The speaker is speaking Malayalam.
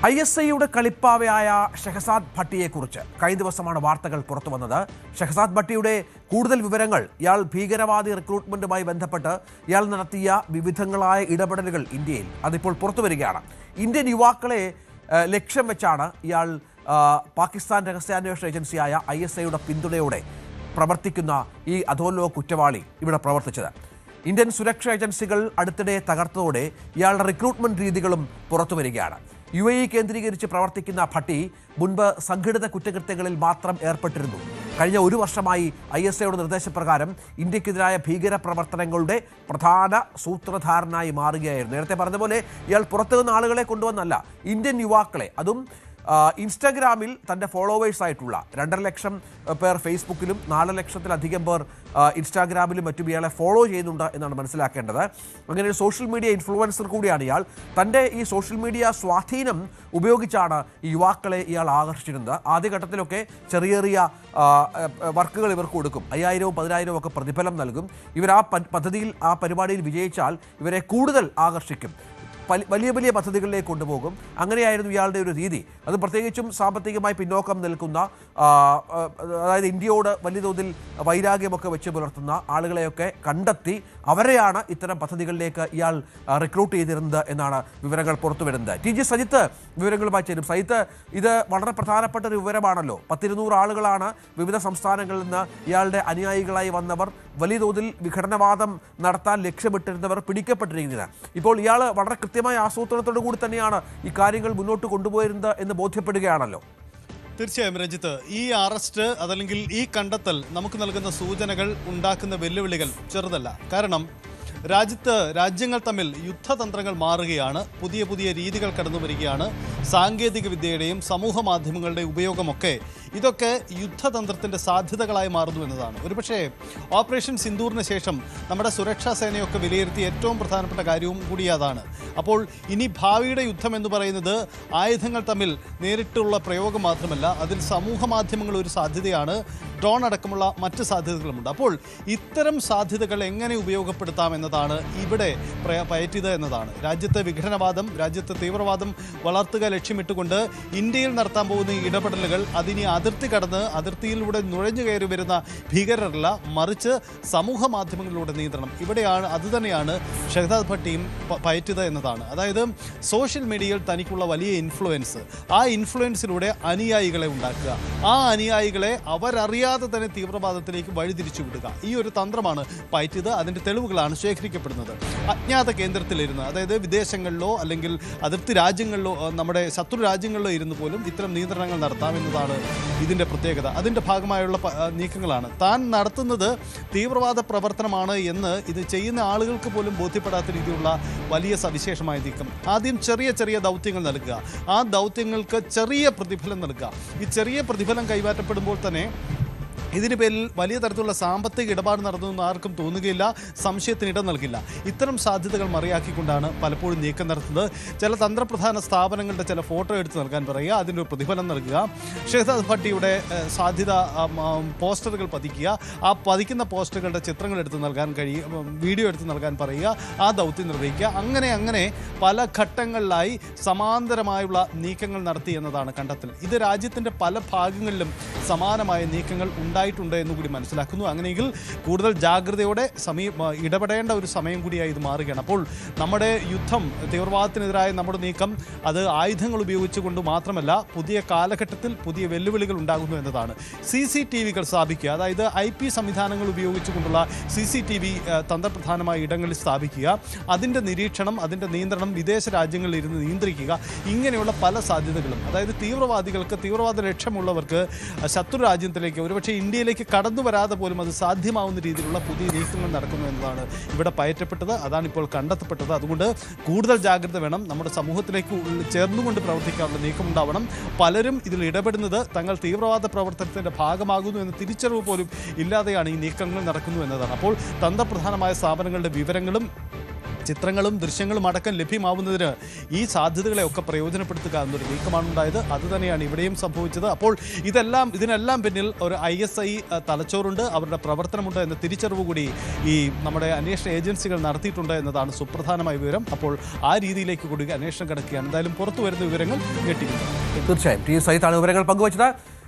ISIയുടെ കളിപ്പാവയായ ഷഹസാദ് ഭട്ടിയെക്കുറിച്ച് കഴിഞ്ഞ ദിവസമാണ് വാർത്തകൾ പുറത്തു വന്നത്. ഷഹസാദ് ഭട്ടിയുടെ കൂടുതൽ വിവരങ്ങൾ, ഇയാൾ ഭീകരവാദി റിക്രൂട്ട്മെന്റുമായി ബന്ധപ്പെട്ട് ഇയാൾ നടത്തിയ വിവിധങ്ങളായ ഇടപെടലുകൾ ഇന്ത്യയിൽ അതിപ്പോൾ പുറത്തു വരികയാണ്. ഇന്ത്യൻ യുവാക്കളെ ലക്ഷ്യം വെച്ചാണ് ഇയാൾ പാകിസ്ഥാൻ രഹസ്യാന്വേഷണ ഏജൻസിയായ ISIയുടെ പിന്തുണയോടെ പ്രവർത്തിക്കുന്ന ഈ അധോലോക കുറ്റവാളി ഇവിടെ പ്രവർത്തിച്ചത്. ഇന്ത്യൻ സുരക്ഷാ ഏജൻസികൾ അടുത്തിടെ തകർത്തതോടെ ഇയാളുടെ റിക്രൂട്ട്മെന്റ് രീതികളും പുറത്തു വരികയാണ്. UAE കേന്ദ്രീകരിച്ച് പ്രവർത്തിക്കുന്ന ഭട്ടി മുൻപ് സംഘടിത കുറ്റകൃത്യങ്ങളിൽ മാത്രം ഏർപ്പെട്ടിരുന്നു. കഴിഞ്ഞ ഒരു വർഷമായി ISIയുടെ നിർദ്ദേശപ്രകാരം ഇന്ത്യക്കെതിരായ ഭീകര പ്രവർത്തനങ്ങളുടെ പ്രധാന സൂത്രധാരനായി മാറുകയായിരുന്നു. നേരത്തെ പറഞ്ഞ പോലെ ഇയാൾ പുറത്തുനിന്ന് ആളുകളെ കൊണ്ടുവന്നല്ല, ഇന്ത്യൻ യുവാക്കളെ, അതും ഇൻസ്റ്റാഗ്രാമിൽ തൻ്റെ ഫോളോവേഴ്സായിട്ടുള്ള 2.5 ലക്ഷം പേർ ഫേസ്ബുക്കിലും 4 ലക്ഷത്തിലധികം പേർ ഇൻസ്റ്റാഗ്രാമിലും മറ്റും ഇയാളെ ഫോളോ ചെയ്യുന്നുണ്ട് എന്നാണ് മനസ്സിലാക്കേണ്ടത്. അങ്ങനെ ഒരു സോഷ്യൽ മീഡിയ ഇൻഫ്ലുവൻസർ കൂടിയാണ് ഇയാൾ. തൻ്റെ ഈ സോഷ്യൽ മീഡിയ സ്വാധീനം ഉപയോഗിച്ചാണ് ഈ യുവാക്കളെ ഇയാൾ ആകർഷിച്ചിരുന്നത്. ആദ്യഘട്ടത്തിലൊക്കെ ചെറിയ ചെറിയ വർക്കുകൾ ഇവർക്ക് കൊടുക്കും, 5000-വും 10,000-വും ഒക്കെ പ്രതിഫലം നൽകും. ഇവർ ആ പദ്ധതിയിൽ, ആ പരിപാടിയിൽ വിജയിച്ചാൽ ഇവരെ കൂടുതൽ ആകർഷിക്കും, വലിയ വലിയ പദ്ധതികളിലേക്ക് കൊണ്ടുപോകും. അങ്ങനെയായിരുന്നു ഇയാളുടെ ഒരു രീതി. അത് പ്രത്യേകിച്ചും സാമ്പത്തികമായി പിന്നോക്കം നിൽക്കുന്ന, അതായത് ഇന്ത്യയോട് വലിയ തോതിൽ വൈരാഗ്യമൊക്കെ വെച്ച് പുലർത്തുന്ന ആളുകളെയൊക്കെ കണ്ടെത്തി അവരെയാണ് ഇത്തരം പദ്ധതികളിലേക്ക് ഇയാൾ റിക്രൂട്ട് ചെയ്തിരുന്നത് എന്നാണ് വിവരങ്ങൾ പുറത്തു വരുന്നത്. TG സജിത്ത് വിവരങ്ങളുമായി ചേരും. സജിത്ത്, ഇത് വളരെ പ്രധാനപ്പെട്ട ഒരു വിവരമാണല്ലോ. 10-200 ആളുകളാണ് വിവിധ സംസ്ഥാനങ്ങളിൽ നിന്ന് ഇയാളുടെ അനുയായികളായി വന്നവർ, വലിയ തോതിൽ വിഘടനവാദം നടത്താൻ ലക്ഷ്യമിട്ടിരുന്നവർ പിടിക്കപ്പെട്ടിരിക്കുന്നത്. ഇപ്പോൾ ഇയാൾ വളരെ കൃത്യമായ ആസൂത്രണത്തോടു കൂടി തന്നെയാണ് ഈ കാര്യങ്ങൾ മുന്നോട്ട് കൊണ്ടുപോയിരുന്നത് എന്ന് ബോധ്യപ്പെടുകയാണല്ലോ. തീർച്ചയായും രഞ്ജിത്ത്, ഈ അറസ്റ്റ് അതല്ലെങ്കിൽ ഈ കണ്ടെത്തൽ നമുക്ക് നൽകുന്ന സൂചനകൾ, ഉണ്ടാക്കുന്ന വെല്ലുവിളികൾ ചെറുതല്ല. കാരണം രാജ്യങ്ങൾ തമ്മിൽ യുദ്ധതന്ത്രങ്ങൾ മാറുകയാണ്, പുതിയ പുതിയ രീതികൾ കടന്നു വരികയാണ്. സാങ്കേതിക വിദ്യയുടെയും സമൂഹ മാധ്യമങ്ങളുടെയും ഉപയോഗമൊക്കെ ഇതൊക്കെ യുദ്ധതന്ത്രത്തിൻ്റെ സാധ്യതകളായി മാറുന്നു എന്നതാണ്. ഒരുപക്ഷെ ഓപ്പറേഷൻ സിന്ദൂറിന് ശേഷം നമ്മുടെ സുരക്ഷാ സേനയൊക്കെ വിലയിരുത്തിയ ഏറ്റവും പ്രധാനപ്പെട്ട കാര്യവും കൂടി അതാണ്. അപ്പോൾ ഇനി ഭാവിയുടെ യുദ്ധം എന്ന് പറയുന്നത് ആയുധങ്ങൾ തമ്മിൽ നേരിട്ടുള്ള പ്രയോഗം മാത്രമല്ല, അതിൽ സമൂഹ മാധ്യമങ്ങൾ ഒരു സാധ്യതയാണ്, ഡ്രോൺ അടക്കമുള്ള മറ്റ് സാധ്യതകളുമുണ്ട്. അപ്പോൾ ഇത്തരം സാധ്യതകൾ എങ്ങനെ ഉപയോഗപ്പെടുത്താം എന്നതാണ് ഇവിടെ പയറ്റിയത് എന്നതാണ്. രാജ്യത്തെ വിഘടനവാദം, രാജ്യത്തെ തീവ്രവാദം വളർത്തുക ലക്ഷ്യമിട്ടുകൊണ്ട് ഇന്ത്യയിൽ നടത്താൻ പോകുന്ന ഇടപെടലുകൾ അതിനി അതിർത്തി കടന്ന് അതിർത്തിയിലൂടെ നുഴഞ്ഞു കയറി വരുന്ന ഭീകരരല്ല, മറിച്ച് സമൂഹ മാധ്യമങ്ങളിലൂടെ നിയന്ത്രണം. ഇവിടെയാണ്, അതുതന്നെയാണ് ഷഹസാദ് ഭട്ടിയും പയറ്റിയത് എന്നതാണ്. അതായത് സോഷ്യൽ മീഡിയയിൽ തനിക്കുള്ള വലിയ ഇൻഫ്ലുവൻസ്, ആ ഇൻഫ്ലുവൻസിലൂടെ അനുയായികളെ ഉണ്ടാക്കുക, ആ അനുയായികളെ അവരറിയാതെ തന്നെ തീവ്രവാദത്തിലേക്ക് വഴിതിരിച്ചു വിടുക. ഈ ഒരു തന്ത്രമാണ് പയറ്റിയത്. അതിൻ്റെ തെളിവുകളാണ് ശേഖരിക്കപ്പെടുന്നത്. അജ്ഞാത കേന്ദ്രത്തിലിരുന്ന്, അതായത് വിദേശങ്ങളിലോ അല്ലെങ്കിൽ അതിർത്തി രാജ്യങ്ങളിലോ, നമ്മുടെ ശത്രു രാജ്യങ്ങളിലോ ഇരുന്ന് പോലും ഇത്തരം നിയന്ത്രണങ്ങൾ നടത്താമെന്നതാണ് ഇതിൻ്റെ പ്രത്യേകത. അതിൻ്റെ ഭാഗമായുള്ള നീക്കങ്ങളാണ്. താൻ നടത്തുന്നത് തീവ്രവാദ പ്രവർത്തനമാണ് എന്ന് ഇത് ചെയ്യുന്ന ആളുകൾക്ക് പോലും ബോധ്യപ്പെടാത്ത രീതിയിലുള്ള വലിയ സവിശേഷമായ നീക്കം. ആദ്യം ചെറിയ ചെറിയ ദൗത്യങ്ങൾ നൽകുക, ആ ദൗത്യങ്ങൾക്ക് ചെറിയ പ്രതിഫലം നൽകുക. ഈ ചെറിയ പ്രതിഫലം കൈമാറ്റപ്പെടുമ്പോൾ തന്നെ ഇതിന് പേരിൽ വലിയ തരത്തിലുള്ള സാമ്പത്തിക ഇടപാട് നടന്നതെന്ന് ആർക്കും തോന്നുകയില്ല, സംശയത്തിന് ഇടം നൽകില്ല. ഇത്തരം സാധ്യതകൾ മറിയാക്കിക്കൊണ്ടാണ് പലപ്പോഴും നീക്കം നടത്തുന്നത്. ചില തന്ത്രപ്രധാന സ്ഥാപനങ്ങളുടെ ചില ഫോട്ടോ എടുത്ത് നൽകാൻ പറയുക, അതിൻ്റെ ഒരു പ്രതിഫലം നൽകുക, ഷഹസാദ് ഭട്ടിയുടെ സാധ്യത പോസ്റ്ററുകൾ പതിക്കുക, ആ പതിക്കുന്ന പോസ്റ്ററുകളുടെ ചിത്രങ്ങൾ എടുത്ത് നൽകാൻ വീഡിയോ എടുത്ത് നൽകാൻ പറയുക, ആ ദൗത്യം നിർവഹിക്കുക. അങ്ങനെ പല ഘട്ടങ്ങളിലായി സമാന്തരമായുള്ള നീക്കങ്ങൾ നടത്തി എന്നതാണ് കണ്ടെത്തൽ. ഇത് രാജ്യത്തിൻ്റെ പല ഭാഗങ്ങളിലും സമാനമായ നീക്കങ്ങൾ ഉണ്ടായിട്ടുണ്ട് എന്നുകൂടി മനസ്സിലാക്കുന്നു. അങ്ങനെയെങ്കിൽ കൂടുതൽ ജാഗ്രതയോടെ ഇടപെടേണ്ട ഒരു സമയം കൂടിയായി ഇത് മാറുകയാണ്. അപ്പോൾ നമ്മുടെ യുദ്ധം, തീവ്രവാദത്തിനെതിരായ നമ്മുടെ നീക്കം, അത് ആയുധങ്ങൾ ഉപയോഗിച്ചുകൊണ്ട് മാത്രമല്ല, പുതിയ കാലഘട്ടത്തിൽ പുതിയ വെല്ലുവിളികൾ ഉണ്ടാകുന്നു എന്നതാണ്. CCTVകൾ സ്ഥാപിക്കുക, അതായത് IP സംവിധാനങ്ങൾ ഉപയോഗിച്ചുകൊണ്ടുള്ള CCTV തന്ത്രപ്രധാനമായ ഇടങ്ങളിൽ സ്ഥാപിക്കുക, അതിൻ്റെ നിരീക്ഷണം, അതിൻ്റെ നിയന്ത്രണം വിദേശ രാജ്യങ്ങളിൽ ഇരുന്ന് നിയന്ത്രിക്കുക, ഇങ്ങനെയുള്ള പല സാധ്യതകളും, അതായത് തീവ്രവാദികൾക്ക്, തീവ്രവാദ ലക്ഷ്യമുള്ളവർക്ക് ശത്രു രാജ്യത്തിലേക്ക്, ഒരുപക്ഷെ ഇന്ത്യയിലേക്ക് കടന്നു വരാതെ പോലും അത് സാധ്യമാവുന്ന രീതിയിലുള്ള പുതിയ നീക്കങ്ങൾ നടക്കുന്നു എന്നതാണ് ഇവിടെ പയറ്റപ്പെട്ടത്. അതാണ് ഇപ്പോൾ കണ്ടെത്തപ്പെട്ടത്. അതുകൊണ്ട് കൂടുതൽ ജാഗ്രത വേണം. നമ്മുടെ സമൂഹത്തിലേക്ക് ചേർന്നുകൊണ്ട് പ്രവർത്തിക്കാനുള്ള നീക്കമുണ്ടാവണം. പലരും ഇതിൽ ഇടപെടുന്നത് തങ്ങൾ തീവ്രവാദ പ്രവർത്തനത്തിൻ്റെ ഭാഗമാകുന്നു എന്ന തിരിച്ചറിവ് പോലും ഇല്ലാതെയാണ് ഈ നീക്കങ്ങൾ നടക്കുന്നു എന്നതാണ്. അപ്പോൾ തന്ത്രപ്രധാനമായ സ്ഥാപനങ്ങളുടെ വിവരങ്ങളും ചിത്രങ്ങളും ദൃശ്യങ്ങളും അടക്കം ലഭ്യമാവുന്നതിന് ഈ സാധ്യതകളെയൊക്കെ പ്രയോജനപ്പെടുത്തുക എന്നൊരു നീക്കമാണ് ഉണ്ടായത്. അതുതന്നെയാണ് ഇവിടെയും സംഭവിച്ചത്. അപ്പോൾ ഇതിനെല്ലാം പിന്നിൽ ഒരു ISI തലച്ചോറുണ്ട്, അവരുടെ പ്രവർത്തനമുണ്ട് എന്ന തിരിച്ചറിവ് കൂടി ഈ നമ്മുടെ അന്വേഷണ ഏജൻസികൾ നടത്തിയിട്ടുണ്ട് എന്നതാണ് സുപ്രധാനമായ വിവരം. അപ്പോൾ ആ രീതിയിലേക്ക് കൂടി അന്വേഷണം കിടക്കുകയാണ്. എന്തായാലും പുറത്തു വരുന്ന വിവരങ്ങൾ ഞെട്ടിക്കുന്നു. തീർച്ചയായും ടി സൈത്താണ് വിവരങ്ങൾ പങ്കുവച്ചത്.